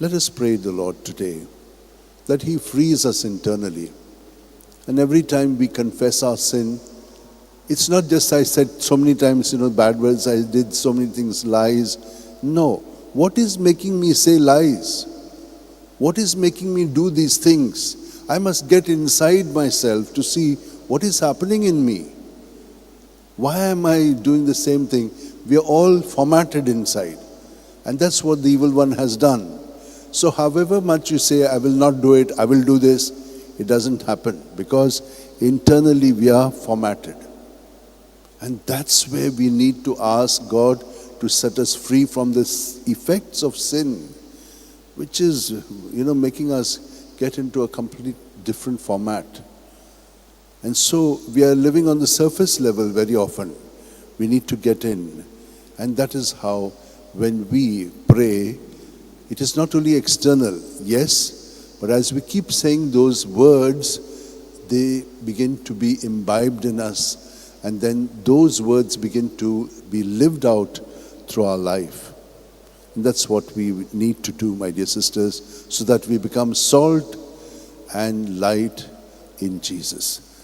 Let us pray the Lord today that He frees us internally. And every time we confess our sin, it's not just I said so many times, bad words, I did so many things, lies. No. What is making me say lies? What is making me do these things? I must get inside myself to see what is happening in me. Why am I doing the same thing? We are all formatted inside. And that's what the evil one has done. So however much you say, I will not do it, I will do this, it doesn't happen. Because internally we are formatted. And that's where we need to ask God to set us free from the effects of sin, which is, making us get into a complete different format. And so we are living on the surface level very often. We need to get in. And that is how, when we pray, it is not only external, yes, but as we keep saying those words, they begin to be imbibed in us. And then those words begin to be lived out through our life. And that's what we need to do, my dear sisters, so that we become salt and light in Jesus.